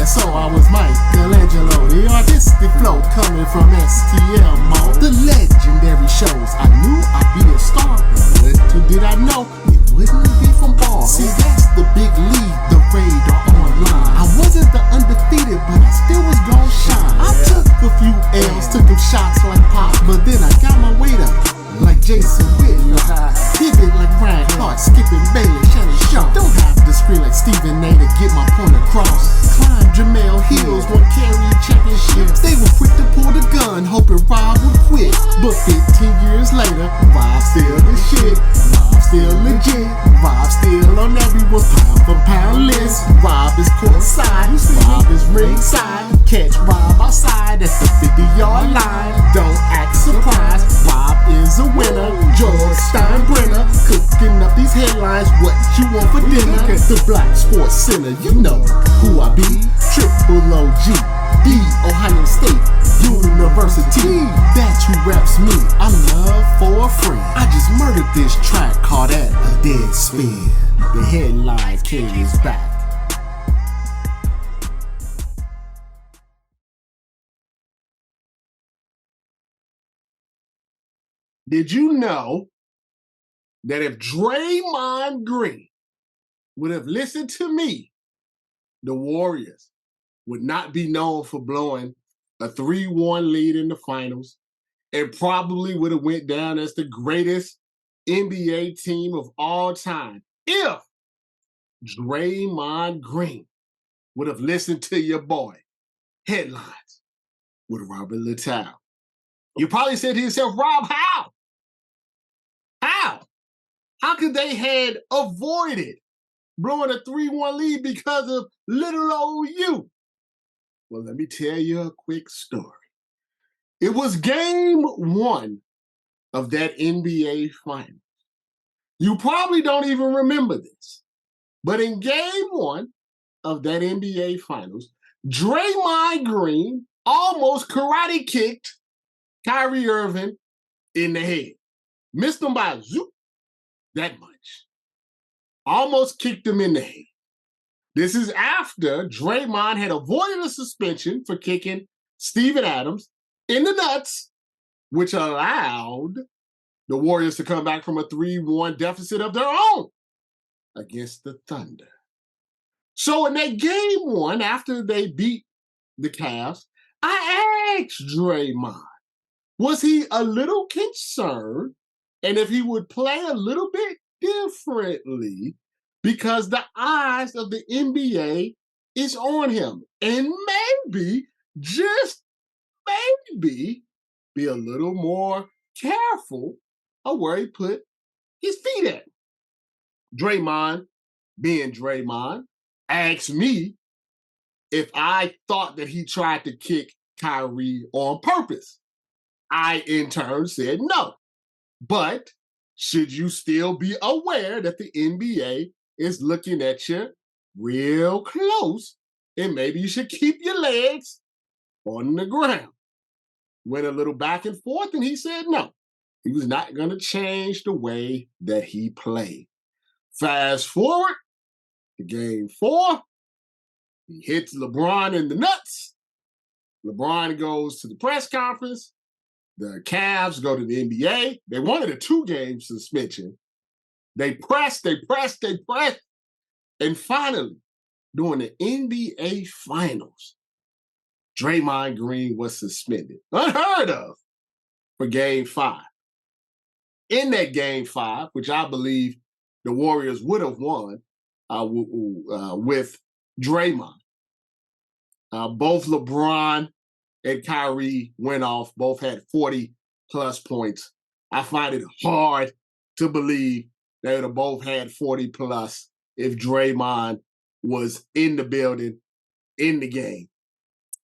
So I was Michelangelo, the artistic flow coming from STL. The legendary shows, I knew I'd be a star, but little did I know it wouldn't be from bars. See, that's the big league, the radar online. I wasn't the undefeated, but I still was gon' shine. I took a few L's, took them shots like Pop, but then I got my weight up like Jason Whitlock. Pivot like Brian Clark, skipping Bailey, Shannon Sharp. Don't have to scream like Stephen A to get my point across. Climb Jamel Hills, won carry championships. They were quick to pull the gun, hoping Rob would quit. But 15 years later, Rob's still the shit. Rob's still legit. Rob's still on everyone's pound for pound list. Rob is courtside, Rob is ringside. Catch Rob outside at the 50-yard line. Don't act surprised, Rob is a winner. George Steinbrenner cooking up these headlines. What you want for dinner? The Black Sports Center, you know who I be. Triple OG, the Ohio State University. That's who reps me. I'm love for a friend. I just murdered this track, call that a dead spin. The headline king is back. Did you know that if Draymond Green would have listened to me, the Warriors would not be known for blowing a 3-1 lead in the finals and probably would have went down as the greatest NBA team of all time if Draymond Green would have listened to your boy. Headlines with Robert Littal. You probably said to yourself, Rob, how? How could they had avoided blowing a 3-1 lead because of little old you? Well, let me tell you a quick story. It was game 1 of that NBA Finals. You probably don't even remember this, but in game 1 of that NBA Finals, Draymond Green almost karate kicked Kyrie Irving in the head. Missed him by zoop, that much. Almost kicked him in the head. This is after Draymond had avoided a suspension for kicking Steven Adams in the nuts, which allowed the Warriors to come back from a 3-1 deficit of their own against the Thunder. So in that game 1, after they beat the Cavs, I asked Draymond, was he a little concerned and if he would play a little bit differently because the eyes of the NBA is on him, and maybe, just maybe, be a little more careful of where he put his feet at. Draymond, being Draymond, asked me if I thought that he tried to kick Kyrie on purpose. I, in turn, said no. But should you still be aware that the NBA is looking at you real close, and maybe you should keep your legs on the ground? Went a little back and forth, and he said no. He was not going to change the way that he played. Fast forward to game 4. He hits LeBron in the nuts. LeBron goes to the press conference. The Cavs go to the NBA. They wanted a 2-game suspension. They pressed. And finally, during the NBA Finals, Draymond Green was suspended. Unheard of for game 5. In that game 5, which I believe the Warriors would have won with Draymond, both LeBron and Kyrie went off. Both had 40-plus points. I find it hard to believe they would have both had 40-plus if Draymond was in the building, in the game.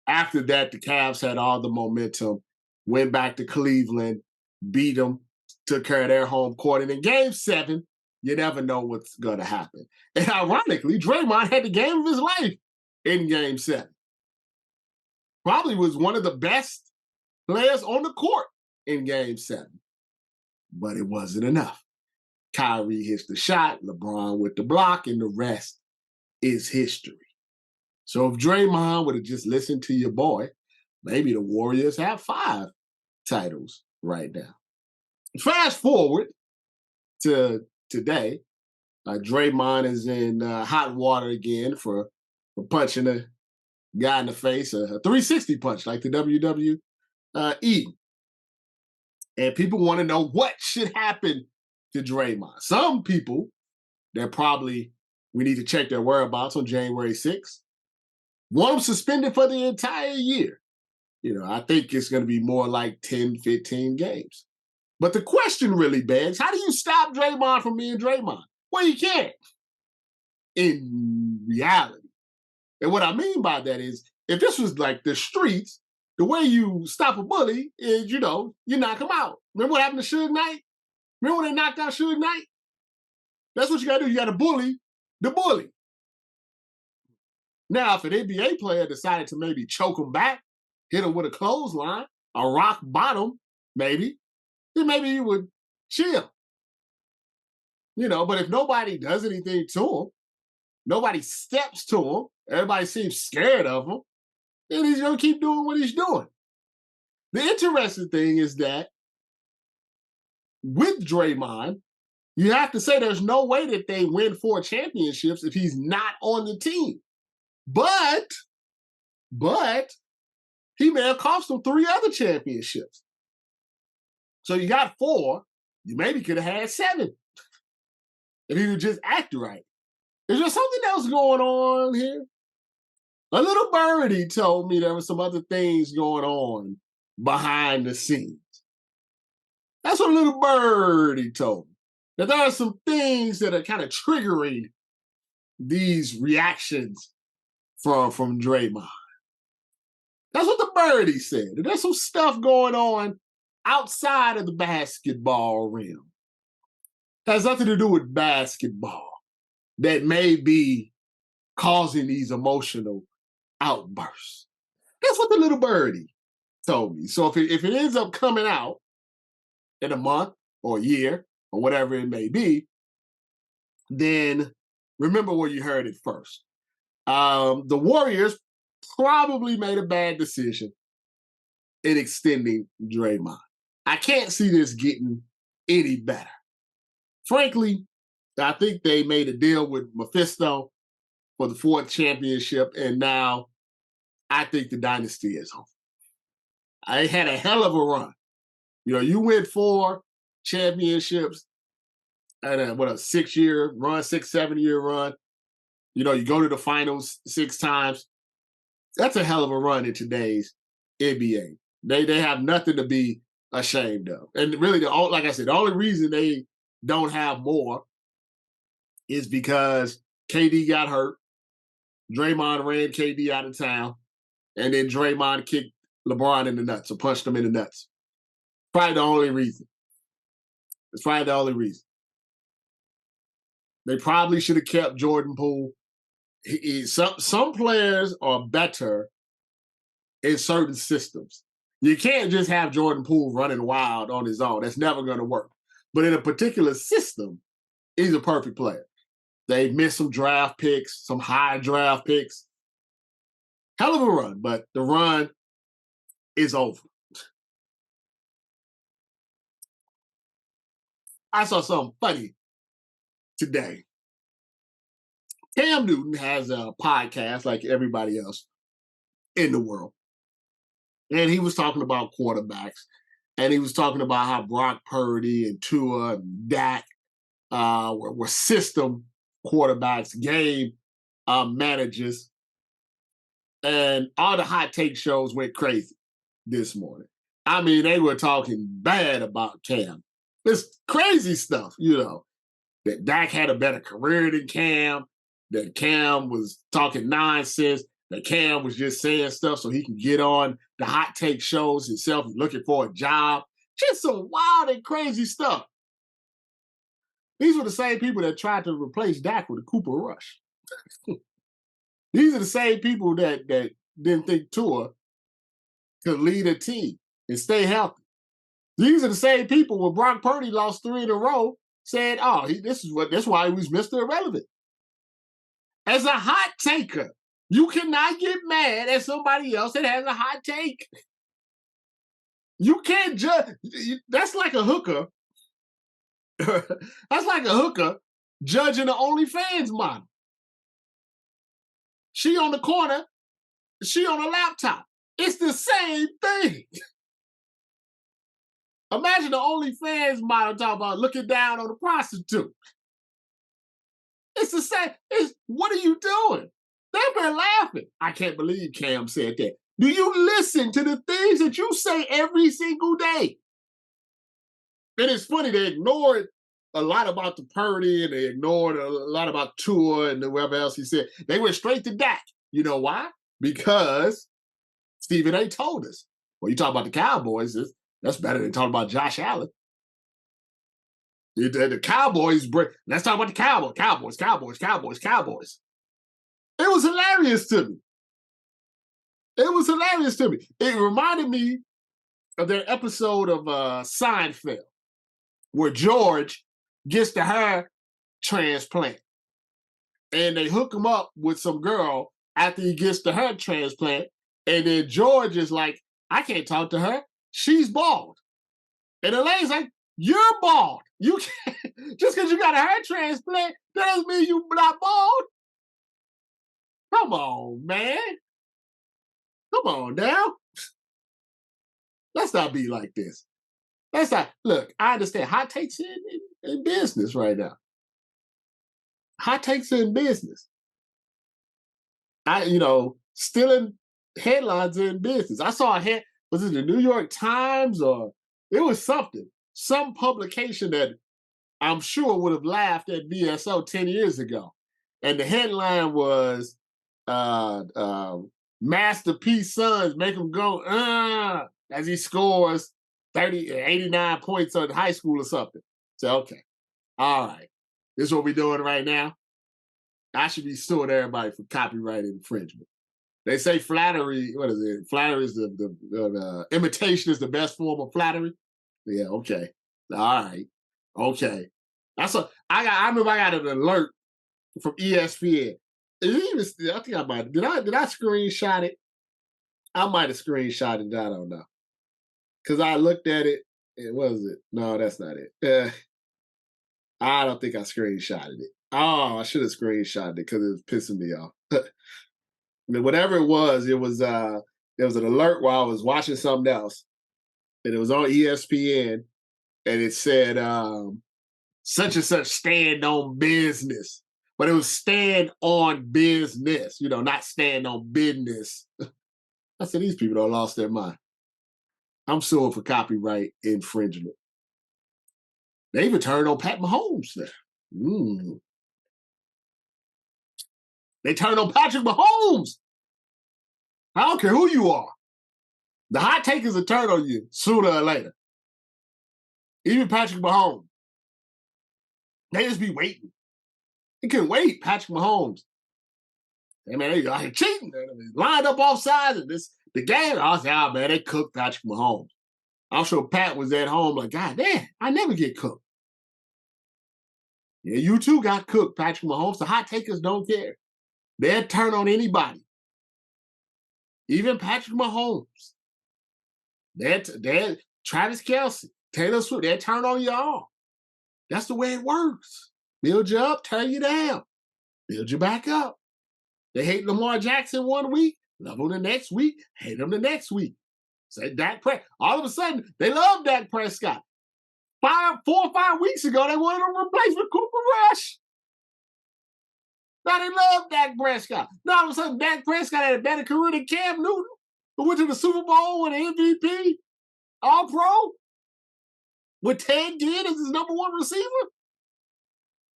After that, the Cavs had all the momentum, went back to Cleveland, beat them, took care of their home court. And in game 7, you never know what's going to happen. And ironically, Draymond had the game of his life in game 7. Probably was one of the best players on the court in game 7. But it wasn't enough. Kyrie hits the shot, LeBron with the block, and the rest is history. So if Draymond would have just listened to your boy, maybe the Warriors have 5 titles right now. Fast forward to today, Draymond is in hot water again for punching a guy in the face, a 360 punch like the WWE. And people want to know what should happen to Draymond. Some people that probably we need to check their whereabouts on January 6th want him suspended for the entire year. I think it's going to be more like 10, 15 games. But the question really begs, how do you stop Draymond from being Draymond? Well, you can't in reality. And what I mean by that is, if this was like the streets, the way you stop a bully is, you knock him out. Remember what happened to Suge Knight? Remember when they knocked out Suge Knight? That's what you got to do. You got to bully the bully. Now, if an NBA player decided to maybe choke him back, hit him with a clothesline, a rock bottom, maybe, then maybe he would chill. But if nobody does anything to him, nobody steps to him, everybody seems scared of him, then he's going to keep doing what he's doing. The interesting thing is that with Draymond, you have to say there's no way that they win 4 championships if he's not on the team. But he may have cost them 3 other championships. So you got 4, you maybe could have had 7 if he would just act right. Is there something else going on here? A little birdie told me there were some other things going on behind the scenes. That's what a little birdie told me. That there are some things that are kind of triggering these reactions from Draymond. That's what the birdie said. There's some stuff going on outside of the basketball realm. It has nothing to do with basketball that may be causing these emotional outbursts. That's what the little birdie told me. So if it ends up coming out in a month or a year or whatever it may be, then remember where you heard it first. The Warriors probably made a bad decision in extending Draymond. I can't see this getting any better. Frankly, I think they made a deal with Mephisto for the 4th championship, and now I think the dynasty is over. I had a hell of a run. You win 4 championships and a 6-year run, 7-year run. You go to the finals 6 times. That's a hell of a run in today's NBA. They have nothing to be ashamed of. And really, like I said, the only reason they don't have more is because KD got hurt. Draymond ran KD out of town. And then Draymond kicked LeBron in the nuts or punched him in the nuts. Probably the only reason. It's probably the only reason. They probably should have kept Jordan Poole. Some players are better in certain systems. You can't just have Jordan Poole running wild on his own. That's never going to work. But in a particular system, he's a perfect player. They missed some draft picks, some high draft picks. Hell of a run, but the run is over. I saw something funny today. Cam Newton has a podcast like everybody else in the world. And he was talking about quarterbacks. And he was talking about how Brock Purdy and Tua and Dak were system quarterbacks, game managers. And all the hot take shows went crazy this morning. I mean, they were talking bad about Cam. It's crazy stuff, that Dak had a better career than Cam, that Cam was talking nonsense, that Cam was just saying stuff so he can get on the hot take shows himself, looking for a job. Just some wild and crazy stuff. These were the same people that tried to replace Dak with a Cooper Rush. These are the same people that didn't think Tua could lead a team and stay healthy. These are the same people when Brock Purdy lost 3 in a row said, that's why he was Mr. Irrelevant. As a hot taker, You cannot get mad at somebody else that has a hot take. You can't judge. That's like a hooker. That's like a hooker judging the OnlyFans model. She on the corner, she on a laptop. It's the same thing. Imagine the OnlyFans model talking about looking down on the prostitute. It's the same. What are you doing? They've been laughing. I can't believe Cam said that. Do you listen to the things that you say every single day? And it's funny, they ignored a lot about the Purdy and they ignored a lot about Tua and whoever else he said. They went straight to Dak. You know why? Because Stephen A told us. Well, you talk about the Cowboys, that's better than talking about Josh Allen. The Cowboys, let's talk about the Cowboys. It was hilarious to me. It reminded me of their episode of Seinfeld, where George gets the hair transplant. And they hook him up with some girl after he gets the hair transplant. And then George is like, I can't talk to her. She's bald. And Elaine's like, you're bald. You can't, just because you got a hair transplant, that doesn't mean you're not bald. Come on, man. Come on now. Let's not be like this. Let's not. Look, I understand. Hot takes in business right now. Hot takes in business. Stealing headlines in business. I saw a head, was it the New York Times or it was something, some publication that I'm sure would have laughed at BSO 10 years ago. And the headline was Master P's sons make him go, as he scores 89 points on high school or something. So, okay. All right. This is what we're doing right now. I should be suing everybody for copyright infringement. They say flattery, what is it? Flattery is the imitation is the best form of flattery. Yeah, okay. All right. Okay. I remember I got an alert from ESPN. I think I might. Did I screenshot it? I might have screenshotted it. I don't know. Because I looked at it. And what was it? No, that's not it. I don't think I screenshotted it. Oh, I should have screenshotted it because it was pissing me off. Whatever it was there was an alert while I was watching something else, and it was on ESPN, and it said such and such stand on business, but it was stand on business, not stand on business. I said these people don't lost their mind. I'm suing for copyright infringement. They even turned on Pat Mahomes there. They turned on Patrick Mahomes. I don't care who you are. The hot takers will turn on you sooner or later. Even Patrick Mahomes. They just be waiting. They can wait, Patrick Mahomes. Hey, man, they out here cheating. They lined up off sides of the game. I was like, man, they cooked Patrick Mahomes. I'm sure Pat was at home like, God damn, I never get cooked. Yeah, you too got cooked, Patrick Mahomes. The hot takers don't care. They'll turn on anybody. Even Patrick Mahomes. They're Travis Kelce, Taylor Swift, they'll turn on y'all. That's the way it works. Build you up, tear you down. Build you back up. They hate Lamar Jackson one week, love him the next week, hate him the next week. Say Dak Prescott. All of a sudden, they love Dak Prescott. 4 or 5 weeks ago, they wanted to replace with Cooper Rush. Now they love Dak Prescott. Now all of a sudden, Dak Prescott had a better career than Cam Newton, who went to the Super Bowl with an MVP, All-Pro, with Ted Ginn as his number 1 receiver.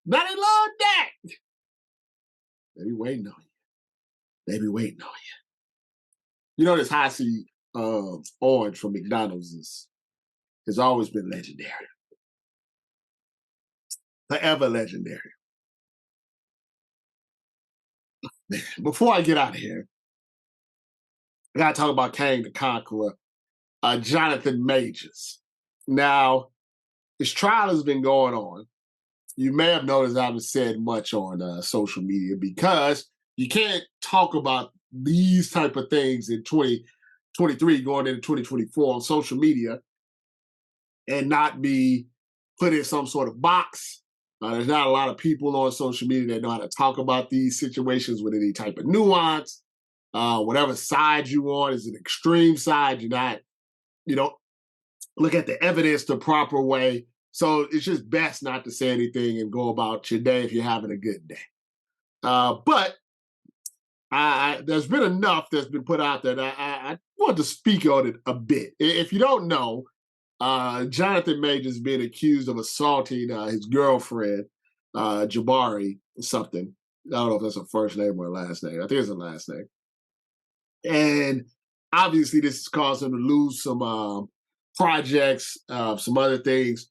Now they love Dak. They be waiting on you. They be waiting on you. This high C orange from McDonald's has always been legendary. Forever legendary. Before I get out of here, I got to talk about Kang the Conqueror, Jonathan Majors. Now, his trial has been going on. You may have noticed I haven't said much on social media because You can't talk about these type of things in 2023 going into 2024 on social media and not be put in some sort of box. There's not a lot of people on social media that know how to talk about these situations with any type of nuance. Whatever side you on is an extreme side. You don't look at the evidence the proper way. So it's just best not to say anything and go about your day if you're having a good day. But there's been enough that's been put out there that I want to speak on it a bit. If you don't know, Jonathan Majors being accused of assaulting his girlfriend, Jabari something. I don't know if that's a first name or a last name. I think it's a last name. And obviously, this has caused him to lose some projects, some other things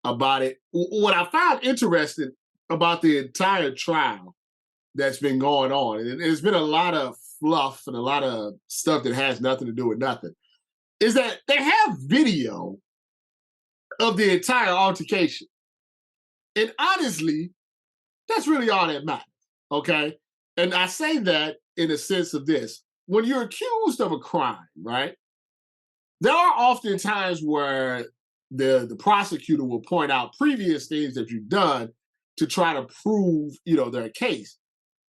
about it. What I found interesting about the entire trial that's been going on, and there's been a lot of fluff and a lot of stuff that has nothing to do with nothing, is that they have video of the entire altercation. And honestly, that's really all that matters, okay? And I say that in a sense of this. When you're accused of a crime, right, there are often times where the prosecutor will point out previous things that you've done to try to prove, their case.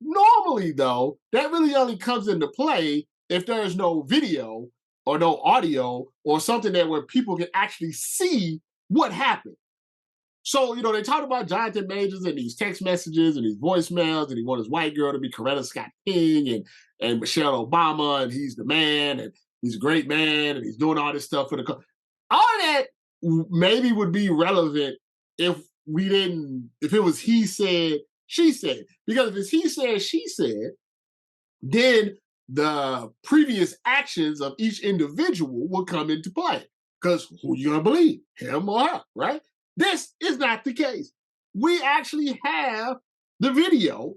Normally, though, that really only comes into play if there's no video or no audio or something where people can actually see what happened. So, they talked about Jonathan Majors and these text messages and these voicemails, and he wanted his white girl to be Coretta Scott King and Michelle Obama, and he's the man, and he's a great man, and he's doing all this stuff for the all of that maybe would be relevant if it was he said, she said. Because if it's he said, she said, then the previous actions of each individual will come into play. Because who you gonna believe, him or her, right? This is not the case. We actually have the video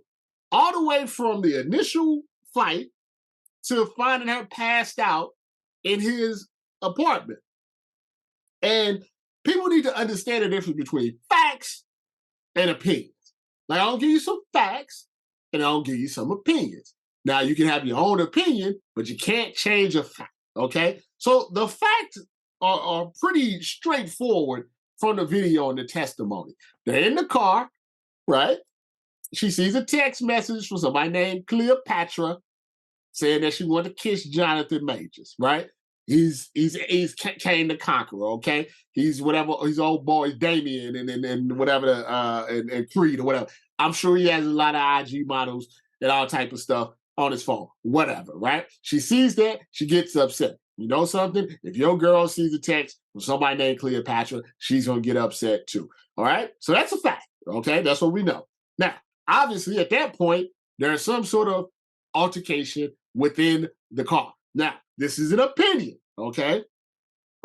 all the way from the initial fight to finding her passed out in his apartment. And people need to understand the difference between facts and opinions. Like, I'll give you some facts and I'll give you some opinions. Now, you can have your own opinion, but you can't change a fact, okay? So the facts are pretty straightforward from the video and the testimony. They're in the car, right? She sees a text message from somebody named Cleopatra saying that she wanted to kiss Jonathan Majors, right? He's Kane the Conqueror, okay? He's whatever, his old boy Damien and whatever, and Creed or whatever. I'm sure he has a lot of IG models and all type of stuff on his phone, whatever, right? She sees that, she gets upset. You know something? If your girl sees a text from somebody named Cleopatra, she's going to get upset too. All right? So that's a fact. Okay? That's what we know. Now, obviously, at that point, there's some sort of altercation within the car. Now, this is an opinion. Okay?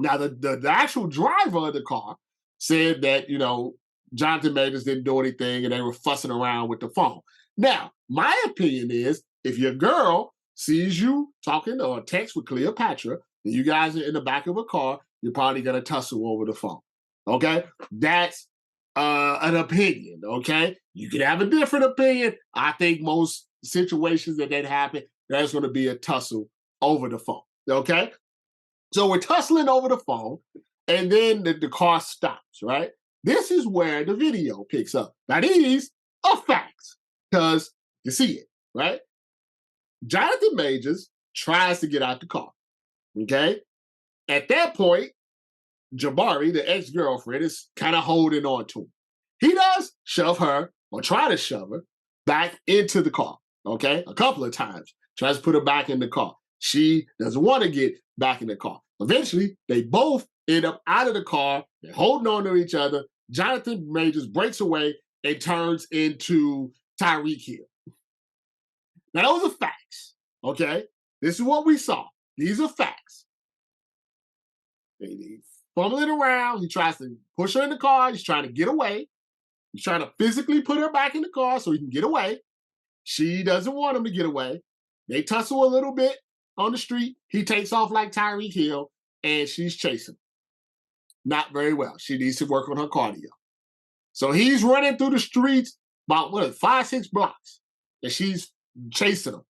Now, the actual driver of the car said that, Jonathan Majors didn't do anything and they were fussing around with the phone. Now, my opinion is if your girl sees you talking or text with Cleopatra, and you guys are in the back of a car, you're probably going to tussle over the phone. Okay? That's an opinion. Okay? You can have a different opinion. I think most situations that happen, there's going to be a tussle over the phone. Okay? So we're tussling over the phone, and then the car stops, right? This is where the video picks up. Now, these are facts, because you see it, right? Jonathan Majors tries to get out the car, okay? At that point, Jabari, the ex-girlfriend, is kind of holding on to him. He does shove her, or try to shove her, back into the car, okay? A couple of times. Tries to put her back in the car. She doesn't want to get back in the car. Eventually, they both end up out of the car. They're holding on to each other. Jonathan Majors breaks away and turns into Tyreek Hill. Now, those are facts, okay? This is what we saw. These are facts. They fumbling around. He tries to push her in the car. He's trying to get away. He's trying to physically put her back in the car so he can get away. She doesn't want him to get away. They tussle a little bit on the street. He takes off like Tyreek Hill, and she's chasing him. Not very well. She needs to work on her cardio. So he's running through the streets about 5-6 blocks, and she's chasing them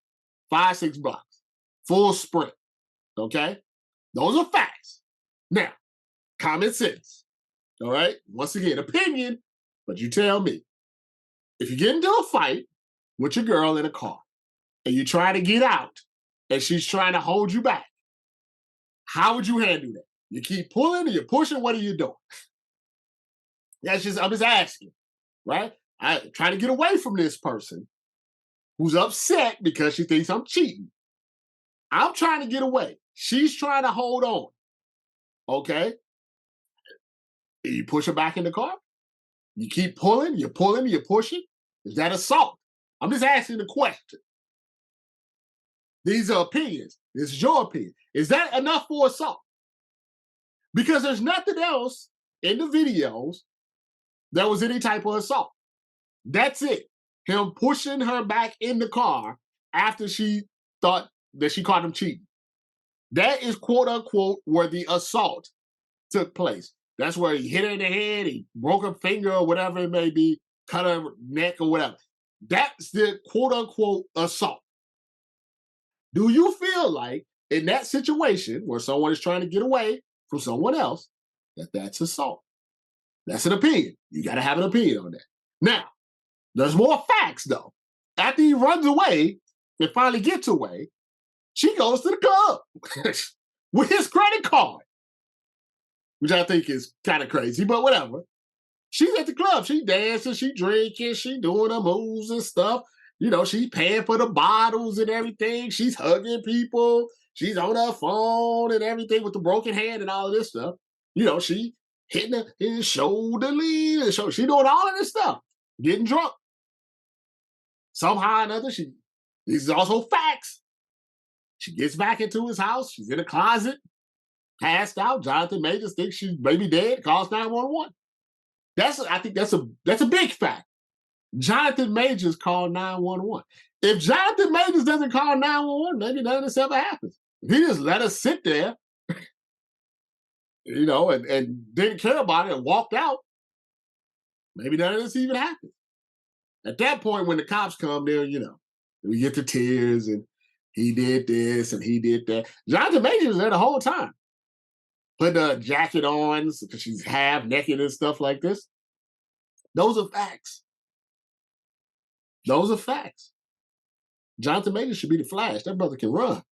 5-6 blocks, full sprint. Okay, those are facts. Now, common sense. All right. Once again, opinion, but you tell me. If you get into a fight with your girl in a car and you try to get out and she's trying to hold you back, how would you handle that? You keep pulling or you're pushing? What are you doing? I'm just asking, right? I try to get away from this person who's upset because she thinks I'm cheating. I'm trying to get away. She's trying to hold on. Okay. You push her back in the car. You keep pulling, you're pushing. Is that assault? I'm just asking the question. These are opinions. This is your opinion. Is that enough for assault? Because there's nothing else in the videos that was any type of assault. That's it. Him pushing her back in the car after she thought that she caught him cheating. That is quote unquote where the assault took place. That's where he hit her in the head, he broke her finger or whatever it may be, cut her neck or whatever. That's the quote unquote assault. Do you feel like in that situation where someone is trying to get away from someone else, that's assault? That's an opinion. You got to have an opinion on that. Now, there's more facts though. After he runs away and finally gets away, she goes to the club with his credit card, which I think is kind of crazy, but whatever. She's at the club. She dancing, she drinking, she doing her moves and stuff. You know, she's paying for the bottles and everything. She's hugging people. She's on her phone and everything with the broken hand and all of this stuff. You know, she hitting his shoulder lead and she doing all of this stuff, getting drunk. Somehow or another, these are also facts. She gets back into his house. She's in a closet, passed out. Jonathan Majors thinks she's maybe dead, calls 911. I think that's a big fact. Jonathan Majors called 911. If Jonathan Majors doesn't call 911, maybe none of this ever happens. If he just let us sit there, you know, and didn't care about it and walked out, maybe none of this even happened. At that point, when the cops come there, you know, we get the tears and he did this and he did that. Jonathan Majors was there the whole time. Put a jacket on because she's half naked and stuff like this. Those are facts. Those are facts. Jonathan Majors should be the Flash. That brother can run.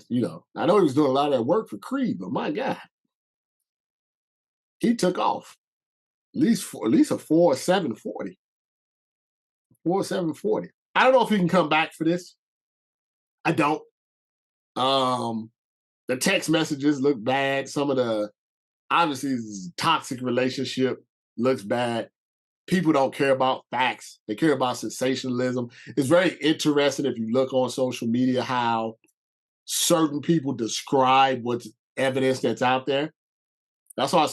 You know, I know he was doing a lot of that work for Creed, but my God, he took off. At least a 4.740. 4.740. I don't know if he can come back for this. I don't. The text messages look bad. Some of the obviously toxic relationship looks bad. People don't care about facts. They care about sensationalism. It's very interesting if you look on social media how certain people describe what's evidence that's out there. That's why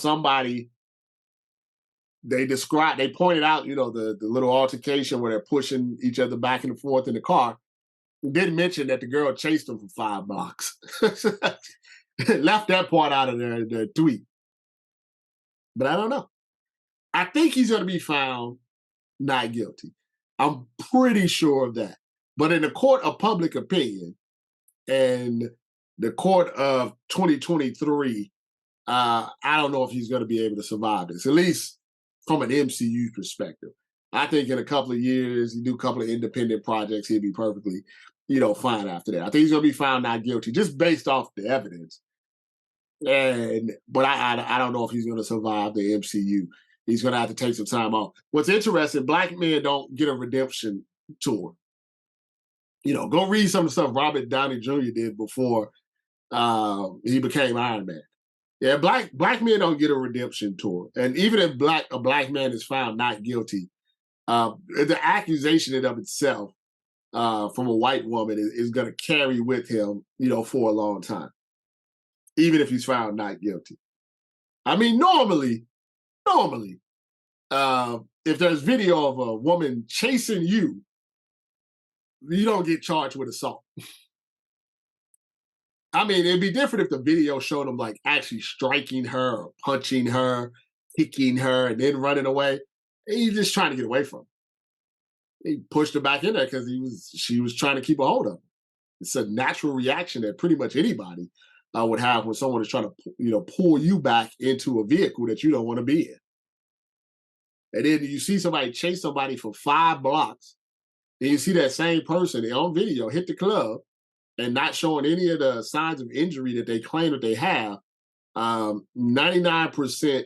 they pointed out, you know, the little altercation where they're pushing each other back and forth in the car. Didn't mention that the girl chased them for 5 blocks. Left that part out of their tweet. But I don't know. I think he's going to be found not guilty. I'm pretty sure of that. But in the court of public opinion and the court of 2023, I don't know if he's going to be able to survive this, at least from an MCU perspective. I think in a couple of years, you do a couple of independent projects, he'll be perfectly, you know, fine after that. I think he's going to be found not guilty just based off the evidence. But I don't know if he's going to survive the MCU. He's going to have to take some time off. What's interesting, black men don't get a redemption tour. You know, go read some of the stuff Robert Downey Jr. did before he became Iron Man. Yeah, black men don't get a redemption tour. And even if a black man is found not guilty, the accusation in of itself from a white woman is going to carry with him, you know, for a long time, even if he's found not guilty. I mean, normally, if there's video of a woman chasing you, you don't get charged with assault. I mean, it'd be different if the video showed him like actually striking her or punching her, kicking her, and then running away. He's just trying to get away from her. He pushed her back in there because she was trying to keep a hold of him. It's a natural reaction that pretty much anybody would have when someone is trying to pull you back into a vehicle that you don't want to be in. And then you see somebody chase somebody for 5 blocks, and you see that same person on video hit the club and not showing any of the signs of injury that they claim that they have. 99%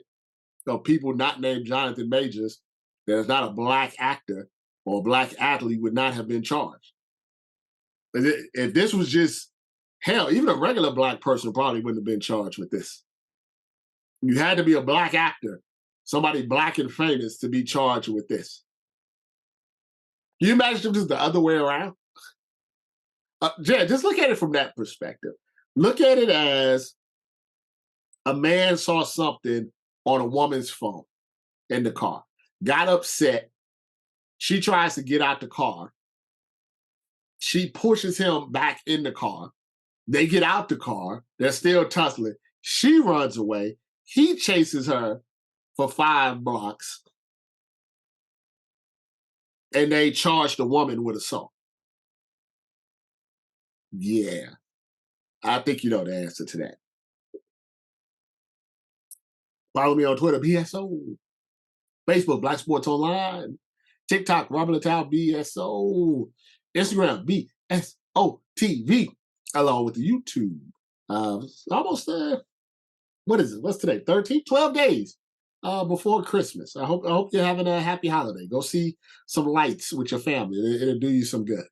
of people not named Jonathan Majors that is not a black actor or a black athlete would not have been charged. If this was just, hell, even a regular black person probably wouldn't have been charged with this. You had to be a black actor, somebody black and famous, to be charged with this. Can you imagine if this was the other way around? Jed, just look at it from that perspective. Look at it as a man saw something on a woman's phone in the car, got upset. She tries to get out the car. She pushes him back in the car. They get out the car. They're still tussling. She runs away. He chases her for 5 blocks. And they charge the woman with assault. Yeah. I think you know the answer to that. Follow me on Twitter, BSO. Facebook, Black Sports Online. TikTok, Robert Littal, BSO. Instagram, BSO TV. Along with the YouTube. Almost, what is it? What's today? 13? 12 days before Christmas. I hope you're having a happy holiday. Go see some lights with your family. It'll do you some good.